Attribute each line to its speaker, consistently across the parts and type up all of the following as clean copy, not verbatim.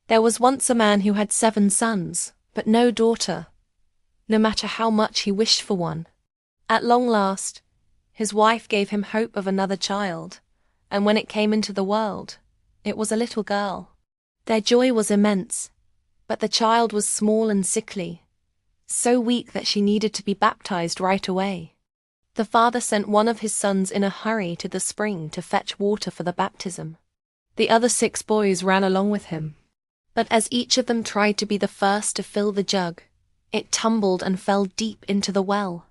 Speaker 1: There was once a man who had 7 sons, but no daughter, no matter how much he wished for one. At long last, his wife gave him hope of another child, and when it came into the world, it was a little girl. Their joy was immense, but the child was small and sickly, so weak that she needed to be baptized right away. The father sent one of his sons in a hurry to the spring to fetch water for the baptism. The other 6 boys ran along with him. But as each of them tried to be the first to fill the jug, it tumbled and fell deep into the well.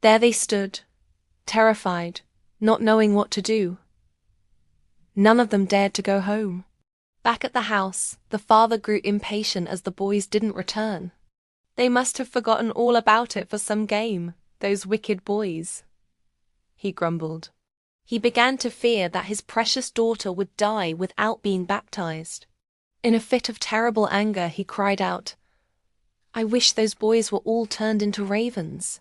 Speaker 1: There they stood, terrified, not knowing what to do. None of them dared to go home. Back at the house, the father grew impatient as the boys didn't return. They must have forgotten all about it for some game, those wicked boys, he grumbled. He began to fear that his precious daughter would die without being baptized. In a fit of terrible anger, he cried out, "I wish those boys were all turned into ravens."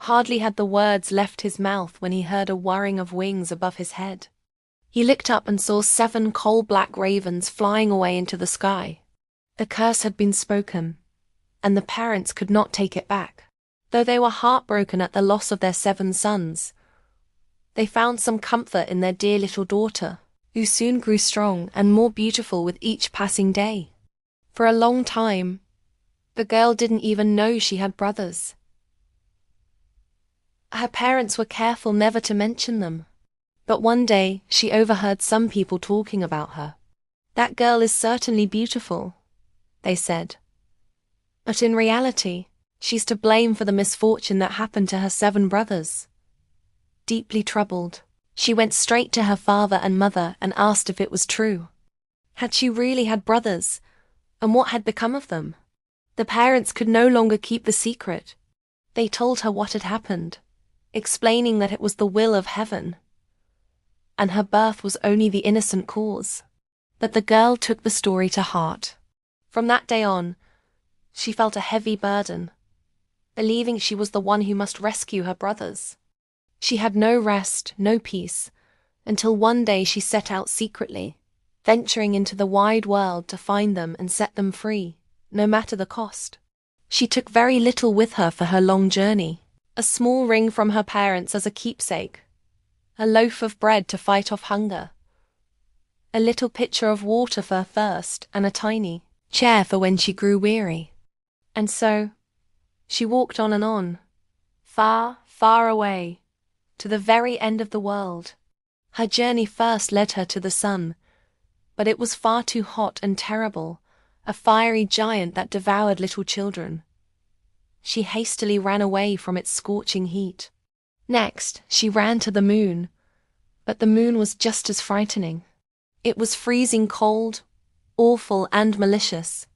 Speaker 1: Hardly had the words left his mouth when he heard a whirring of wings above his head. He looked up and saw 7 coal-black ravens flying away into the sky. The curse had been spoken, and the parents could not take it back. Though they were heartbroken at the loss of their 7 sons, they found some comfort in their dear little daughter, who soon grew strong and more beautiful with each passing day. For a long time, the girl didn't even know she had brothers. Her parents were careful never to mention them. But one day, she overheard some people talking about her. "That girl is certainly beautiful," they said. "But in reality, she's to blame for the misfortune that happened to her 7 brothers." Deeply troubled, she went straight to her father and mother and asked if it was true. Had she really had brothers, and what had become of them? The parents could no longer keep the secret. They told her what had happened, explaining that it was the will of heaven, and her birth was only the innocent cause. But the girl took the story to heart. From that day on, she felt a heavy burden, believing she was the one who must rescue her brothers. She had no rest, no peace, until one day she set out secretly, venturing into the wide world to find them and set them free, no matter the cost. She took very little with her for her long journey: a small ring from her parents as a keepsake, a loaf of bread to fight off hunger, a little pitcher of water for thirst, and a tiny chair for when she grew weary. And so, she walked on, far, far away, to the very end of the world. Her journey first led her to the sun, but it was far too hot and terrible, a fiery giant that devoured little children. She hastily ran away from its scorching heat. Next, she ran to the moon, but the moon was just as frightening. It was freezing cold, awful and malicious.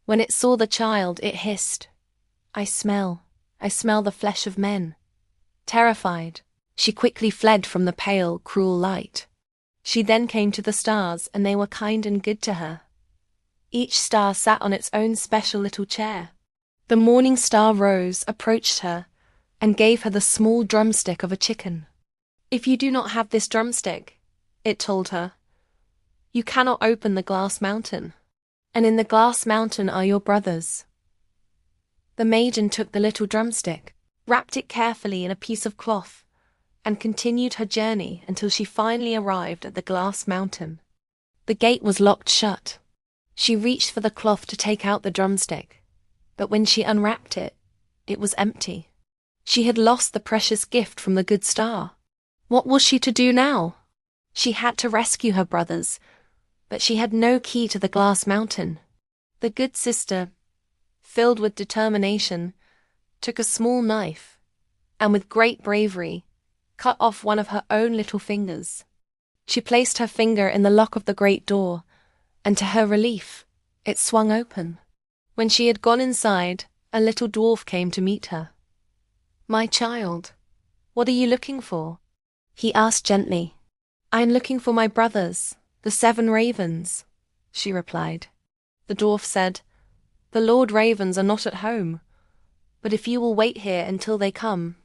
Speaker 1: When it saw the child, it hissed, I smell the flesh of men." Terrified, she quickly fled from the pale, cruel light. She then came to the stars, and they were kind and good to her. Each star sat on its own special little chair. The morning star rose, approached her, and gave her the small drumstick of a chicken. "If you do not have this drumstick," it told her, "you cannot open the glass mountain. And in the glass mountain are your brothers." The maiden took the little drumstick, wrapped it carefully in a piece of cloth, and continued her journey until she finally arrived at the glass mountain. The gate was locked shut. She reached for the cloth to take out the drumstick, but when she unwrapped it, it was empty. She had lost the precious gift from the good star. What was she to do now? She had to rescue her brothers, but she had no key to the glass mountain. The good sister, filled with determination, took a small knife, and with great bravery, cut off one of her own little fingers. She placed her finger in the lock of the great door, and to her relief, it swung open. When she had gone inside, a little dwarf came to meet her. "My child, what are you looking for?" he asked gently. "I am looking for my brothers, the 7 ravens," she replied. The dwarf said, "The Lord Ravens are not at home, but if you will wait here until they come,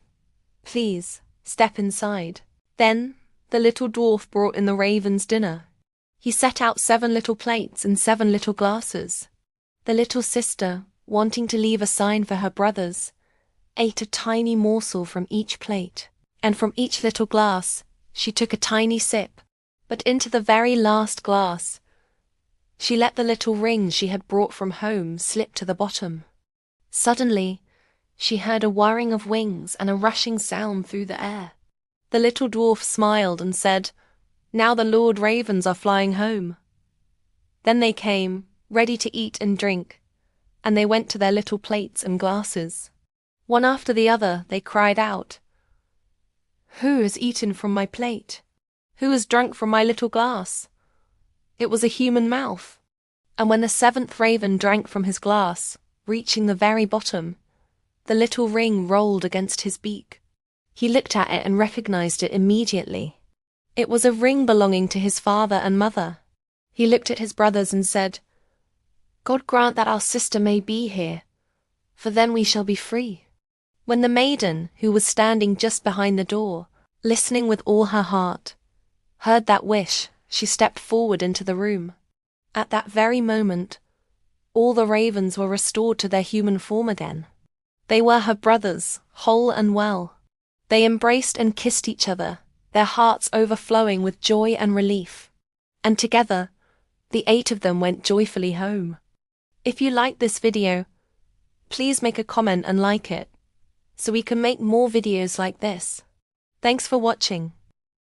Speaker 1: please step inside." Then the little dwarf brought in the ravens' dinner. He set out 7 little plates and 7 little glasses. The little sister, wanting to leave a sign for her brothers, ate a tiny morsel from each plate, and from each little glass, she took a tiny sip, but into the very last glass, she let the little ring she had brought from home slip to the bottom. Suddenly, she heard a whirring of wings and a rushing sound through the air. The little dwarf smiled and said, "Now the Lord Ravens are flying home." Then they came, ready to eat and drink, and they went to their little plates and glasses. One after the other they cried out, "Who has eaten from my plate? Who has drunk from my little glass?" It was a human mouth. And when the 7th raven drank from his glass, reaching the very bottom, the little ring rolled against his beak. He looked at it and recognized it immediately. It was a ring belonging to his father and mother. He looked at his brothers and said, "God grant that our sister may be here, for then we shall be free." When the maiden, who was standing just behind the door, listening with all her heart, heard that wish, she stepped forward into the room. At that very moment, all the ravens were restored to their human form again. They were her brothers, whole and well. They embraced and kissed each other, their hearts overflowing with joy and relief. And together, the 8 of them went joyfully home. If you liked this video, please make a comment and like it, so we can make more videos like this. Thanks for watching.